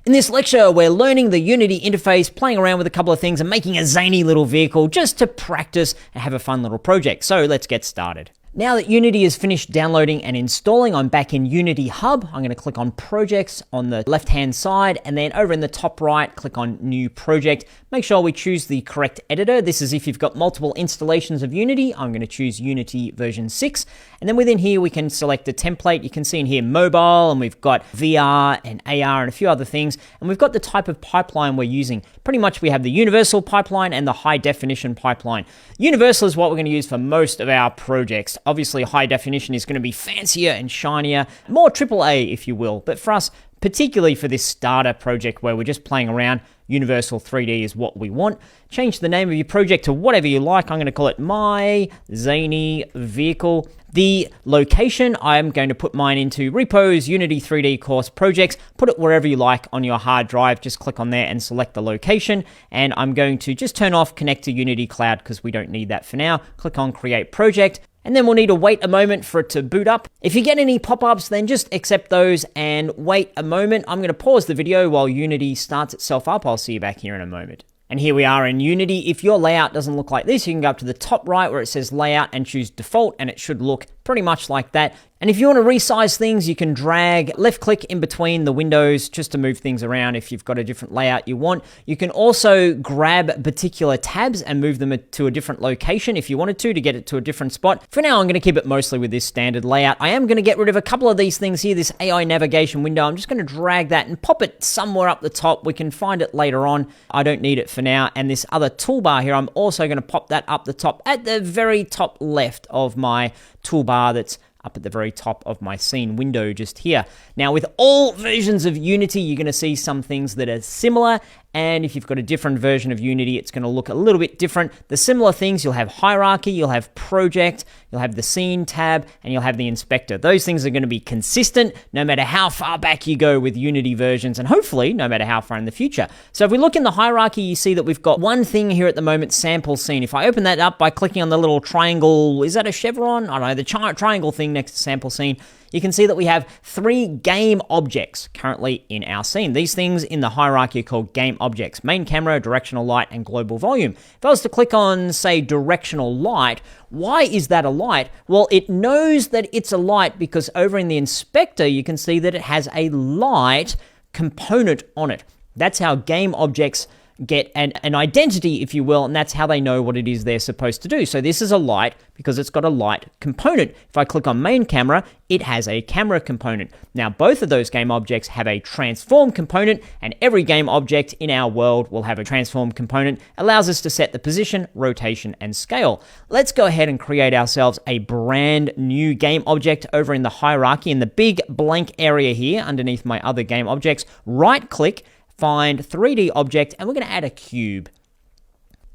In this lecture, we're learning the Unity interface, playing around with a couple of things and making a zany little vehicle just to practice and have a fun little project. So let's get started. Now that Unity is finished downloading and installing, I'm back in Unity Hub. I'm going to click on Projects on the left-hand side, and then over in the top right, click on New Project. Make sure we choose the correct editor. This is if you've got multiple installations of Unity. I'm going to choose Unity version 6. And then within here, we can select a template. You can see in here mobile, and we've got VR and AR and a few other things. And we've got the type of pipeline we're using. Pretty much we have the universal pipeline and the high definition pipeline. Universal is what we're going to use for most of our projects. Obviously, high definition is going to be fancier and shinier, more AAA, if you will. But for us, particularly for this starter project where we're just playing around, Universal 3D is what we want. Change the name of your project to whatever you like. I'm going to call it My Zany Vehicle. The location, I'm going to put mine into Repos, Unity 3D Course Projects. Put it wherever you like on your hard drive. Just click on there and select the location. And I'm going to just turn off Connect to Unity Cloud because we don't need that for now. Click on Create Project. And then we'll need to wait a moment for it to boot up. If you get any pop-ups, then just accept those and wait a moment. I'm going to pause the video while Unity starts itself up. I'll see you back here in a moment. And here we are in Unity. If your layout doesn't look like this, you can go up to the top right where it says Layout and choose Default, and it should look pretty much like that. And if you want to resize things, you can drag left-click in between the windows just to move things around if you've got a different layout you want. You can also grab particular tabs and move them to a different location if you wanted to get it to a different spot. For now, I'm going to keep it mostly with this standard layout. I am going to get rid of a couple of these things here, this AI navigation window. I'm just going to drag that and pop it somewhere up the top. We can find it later on. I don't need it for now. And this other toolbar here, I'm also going to pop that up the top at the very top left of my toolbar that's up at the very top of my scene window just here. Now, with all versions of Unity, you're going to see some things that are similar, and if you've got a different version of Unity, it's going to look a little bit different. The similar things, you'll have hierarchy, you'll have project, you'll have the scene tab, and you'll have the inspector. Those things are going to be consistent no matter how far back you go with Unity versions, and hopefully no matter how far in the future. So if we look in the hierarchy, you see that we've got one thing here at the moment, sample scene. If I open that up by clicking on the little triangle, is that a chevron? I don't know, the triangle thing next to sample scene, you can see that we have 3 game objects currently in our scene. These things in the hierarchy are called game objects: main camera, directional light, and global volume. If I was to click on, say, directional light, why is that a light? Well, it knows that it's a light because over in the inspector, you can see that it has a light component on it. That's how game objects get an identity, if you will, and that's how they know what it is they're supposed to do. So this is a light because it's got a light component. If I click on main camera, it has a camera component. Now, both of those game objects have a transform component, and every game object in our world will have a transform component. Allows us to set the position, rotation, and scale. Let's go ahead and create ourselves a brand new game object over in the hierarchy in the big blank area here underneath my other game objects. Right click, find 3D object, and we're going to add a cube.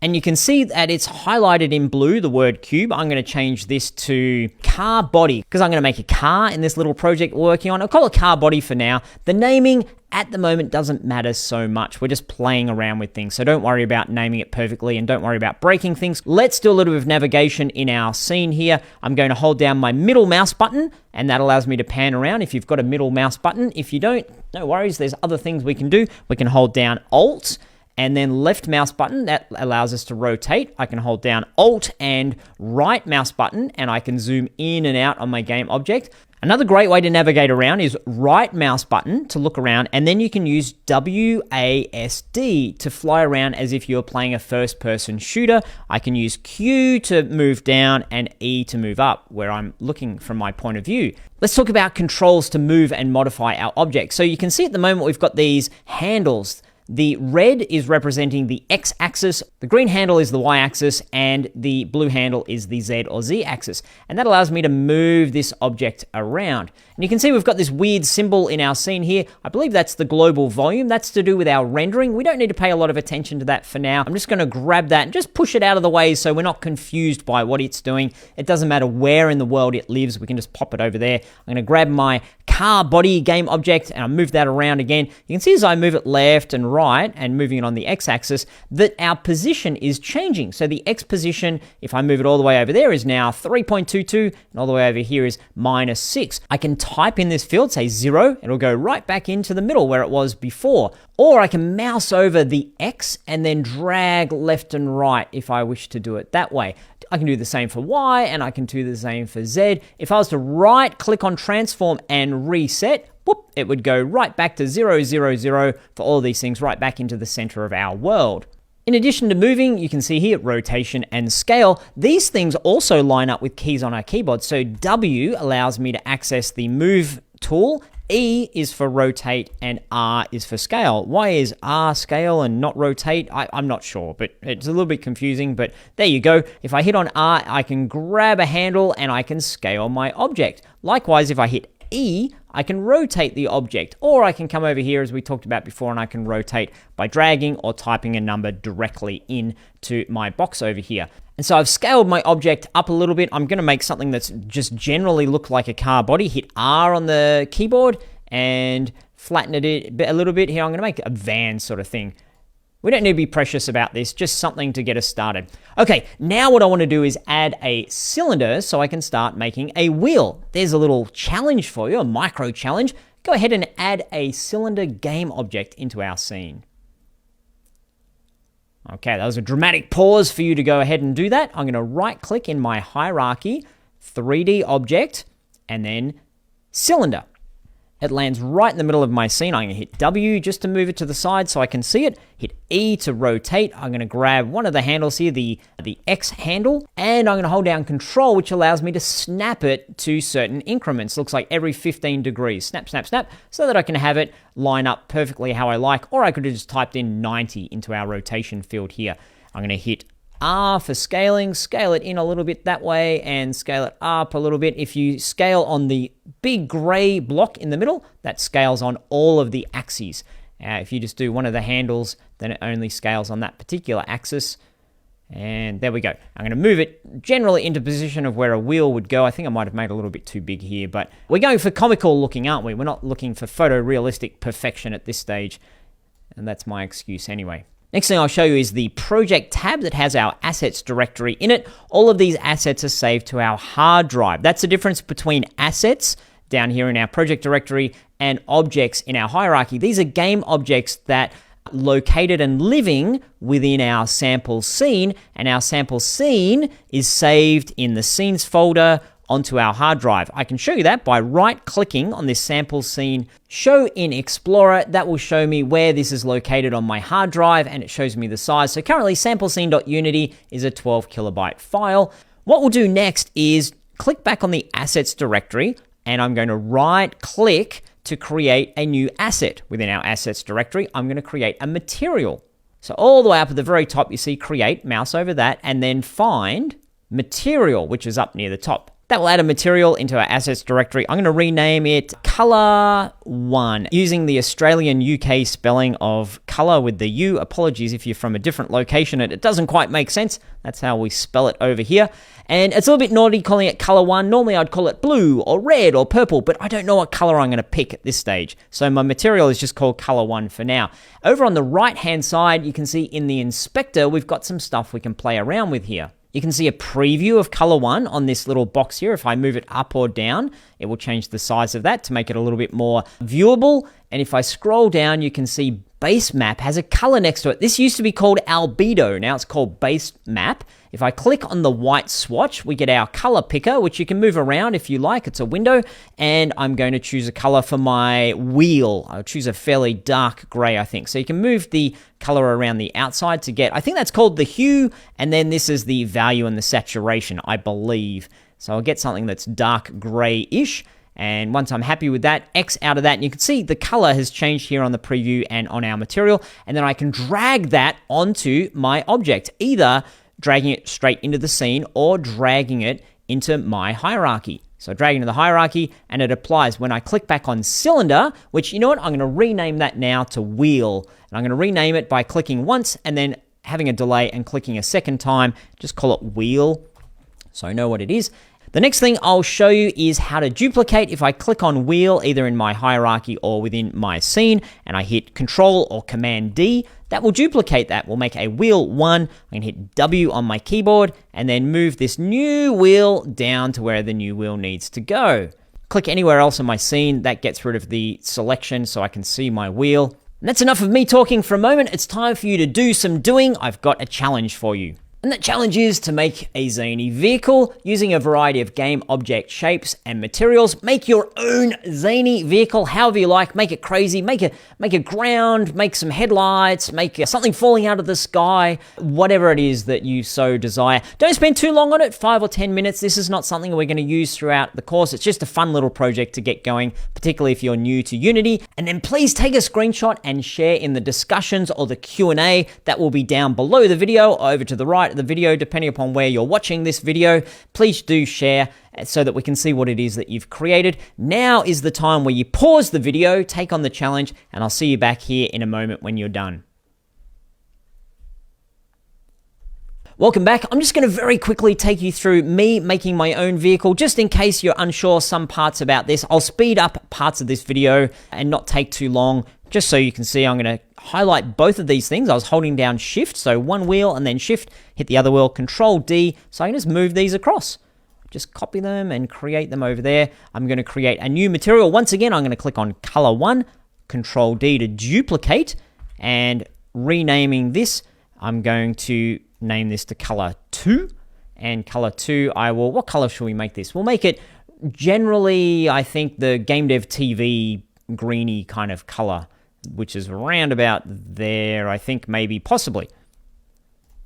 And you can see that it's highlighted in blue, the word cube. I'm going to change this to car body because I'm going to make a car in this little project we're working on. I'll call it car body for now. The naming at the moment doesn't matter so much. We're just playing around with things. So don't worry about naming it perfectly and don't worry about breaking things. Let's do a little bit of navigation in our scene here. I'm going to hold down my middle mouse button and that allows me to pan around if you've got a middle mouse button. If you don't, no worries. There's other things we can do. We can hold down Alt and then left mouse button, that allows us to rotate. I can hold down Alt and right mouse button, and I can zoom in and out on my game object. Another great way to navigate around is right mouse button to look around, and then you can use WASD to fly around as if you're playing a first-person shooter. I can use Q to move down and E to move up, where I'm looking from my point of view. Let's talk about controls to move and modify our object. So you can see at the moment we've got these handles. The red is representing the X-axis, the green handle is the Y-axis, and the blue handle is the Z or Z-axis. And that allows me to move this object around. And you can see we've got this weird symbol in our scene here. I believe that's the global volume. That's to do with our rendering. We don't need to pay a lot of attention to that for now. I'm just going to grab that and just push it out of the way so we're not confused by what it's doing. It doesn't matter where in the world it lives. We can just pop it over there. I'm going to grab my car body game object, and I move that around again, you can see as I move it left and right and moving it on the x-axis that our position is changing. So the x position, if I move it all the way over there, is now 3.22, and all the way over here is -6. I can type in this field, say 0, it'll go right back into the middle where it was before. Or I can mouse over the X and then drag left and right if I wish to do it that way. I can do the same for Y, and I can do the same for Z. If I was to right click on transform and reset, whoop, it would go right back to 0, 0, 0 for all of these things, right back into the center of our world. In addition to moving, you can see here rotation and scale. These things also line up with keys on our keyboard. So W allows me to access the move tool, E is for rotate, and R is for scale. Why is R scale and not rotate? I'm not sure, but it's a little bit confusing, but there you go. If I hit on R, I can grab a handle and I can scale my object. Likewise, if I hit E, I can rotate the object, or I can come over here as we talked about before and I can rotate by dragging or typing a number directly into my box over here. And so I've scaled my object up a little bit. I'm going to make something that's just generally look like a car body. Hit R on the keyboard and flatten it a little bit. Here I'm going to make a van sort of thing. We don't need to be precious about this, just something to get us started. Okay, now what I want to do is add a cylinder so I can start making a wheel. There's a little challenge for you, a micro challenge. Go ahead and add a cylinder game object into our scene. Okay, that was a dramatic pause for you to go ahead and do that. I'm going to right click in my hierarchy, 3D object, and then cylinder. It lands right in the middle of my scene. I'm going to hit W just to move it to the side so I can see it. Hit E to rotate. I'm going to grab one of the handles here, the X handle, and I'm going to hold down Control, which allows me to snap it to certain increments. Looks like every 15 degrees. Snap, snap, snap, so that I can have it line up perfectly how I like, or I could have just typed in 90 into our rotation field here. I'm going to hit R for scaling, scale it in a little bit that way and scale it up a little bit. If you scale on the big gray block in the middle, that scales on all of the axes. If you just do one of the handles, then it only scales on that particular axis. And there we go. I'm going to move it generally into position of where a wheel would go. I think I might have made it a little bit too big here, but we're going for comical looking, aren't we? We're not looking for photorealistic perfection at this stage. And that's my excuse anyway. Next thing I'll show you is the project tab that has our assets directory in it. All of these assets are saved to our hard drive. That's the difference between assets down here in our project directory and objects in our hierarchy. These are game objects that are located and living within our sample scene, and our sample scene is saved in the scenes folder onto our hard drive. I can show you that by right-clicking on this sample scene, show in Explorer. That will show me where this is located on my hard drive, and it shows me the size. So currently, samplescene.unity is a 12 kilobyte file. What we'll do next is click back on the assets directory, and I'm going to right-click to create a new asset within our assets directory. I'm going to create a material. So all the way up at the very top, you see create, mouse over that, and then find material, which is up near the top. That will add a material into our assets directory. I'm going to rename it Color 1 using the Australian UK spelling of color with the U. Apologies if you're from a different location and it doesn't quite make sense. That's how we spell it over here. And it's a little bit naughty calling it Color 1. Normally I'd call it blue or red or purple, but I don't know what color I'm going to pick at this stage. So my material is just called Color 1 for now. Over on the right-hand side, you can see in the inspector, we've got some stuff we can play around with here. You can see a preview of Color 1 on this little box here. If I move it up or down, it will change the size of that to make it a little bit more viewable. And if I scroll down, you can see Base Map has a color next to it. This used to be called Albedo. Now it's called Base Map. If I click on the white swatch, we get our color picker, which you can move around if you like. It's a window. And I'm going to choose a color for my wheel. I'll choose a fairly dark gray, I think. So you can move the color around the outside to get, I think that's called the hue. And then this is the value and the saturation, I believe. So I'll get something that's dark gray-ish. And once I'm happy with that, X out of that, and you can see the color has changed here on the preview and on our material. And then I can drag that onto my object, either dragging it straight into the scene or dragging it into my hierarchy. So dragging to the hierarchy, and it applies when I click back on cylinder, which, you know what, I'm going to rename that now to wheel. And I'm going to rename it by clicking once and then having a delay and clicking a second time. Just call it wheel, so I know what it is. The next thing I'll show you is how to duplicate. If I click on wheel, either in my hierarchy or within my scene, and I hit Control or Command D, that will duplicate that. We'll make a wheel 1. I can hit W on my keyboard and then move this new wheel down to where the new wheel needs to go. Click anywhere else in my scene, that gets rid of the selection so I can see my wheel. And that's enough of me talking for a moment. It's time for you to do some doing. I've got a challenge for you. And that challenge is to make a zany vehicle using a variety of game object shapes and materials. Make your own zany vehicle however you like. Make it crazy, make a ground, make some headlights, make something falling out of the sky, whatever it is that you so desire. Don't spend too long on it, 5 or 10 minutes. This is not something we're going to use throughout the course. It's just a fun little project to get going, particularly if you're new to Unity. And then please take a screenshot and share in the discussions or the Q&A. That will be down below the video, over to the right of the video, depending upon where you're watching this video. Please do share so that we can see what it is that you've created. Now is the time where you pause the video, take on the challenge, and I'll see you back here in a moment when you're done. Welcome back. I'm just going to very quickly take you through me making my own vehicle, just in case you're unsure some parts about this. I'll speed up parts of this video and not take too long, just so you can see. I'm going to highlight both of these things. I was holding down Shift, so one wheel, and then Shift, hit the other wheel, Control D, so I can just move these across. Just copy them and create them over there. I'm going to create a new material. Once again, I'm going to click on Color 1, Control D to duplicate, and renaming this, I'm going to name this to Color 2, and Color 2, what color should we make this? We'll make it generally, I think, the Game Dev TV greeny kind of color, which is around about there, I think, maybe, possibly.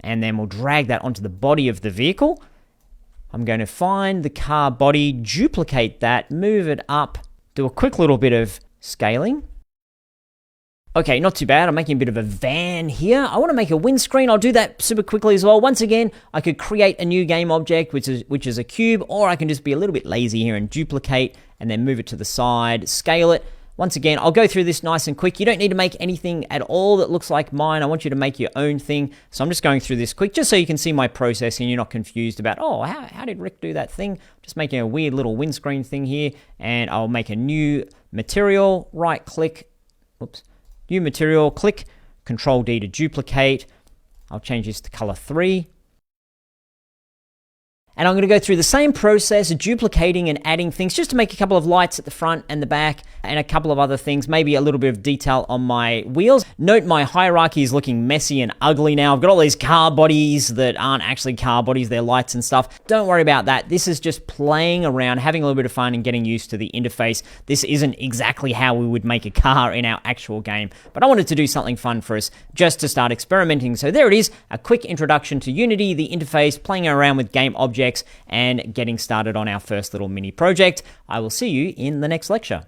And then we'll drag that onto the body of the vehicle. I'm going to find the car body, duplicate that, move it up, do a quick little bit of scaling. Okay, not too bad. I'm making a bit of a van here. I want to make a windscreen. I'll do that super quickly as well. Once again, I could create a new game object, which is a cube, or I can just be a little bit lazy here and duplicate and then move it to the side, scale it. Once again, I'll go through this nice and quick. You don't need to make anything at all that looks like mine. I want you to make your own thing. So I'm just going through this quick, just so you can see my process and you're not confused about, oh, how did Rick do that thing? Just making a weird little windscreen thing here. And I'll make a new material, right click, new material, click, Control D to duplicate. I'll change this to color 3. And I'm going to go through the same process, duplicating and adding things, just to make a couple of lights at the front and the back, and a couple of other things, maybe a little bit of detail on my wheels. Note my hierarchy is looking messy and ugly now. I've got all these car bodies that aren't actually car bodies, they're lights and stuff. Don't worry about that. This is just playing around, having a little bit of fun and getting used to the interface. This isn't exactly how we would make a car in our actual game, but I wanted to do something fun for us just to start experimenting. So there it is, a quick introduction to Unity, the interface, playing around with game objects, and getting started on our first little mini project. I will see you in the next lecture.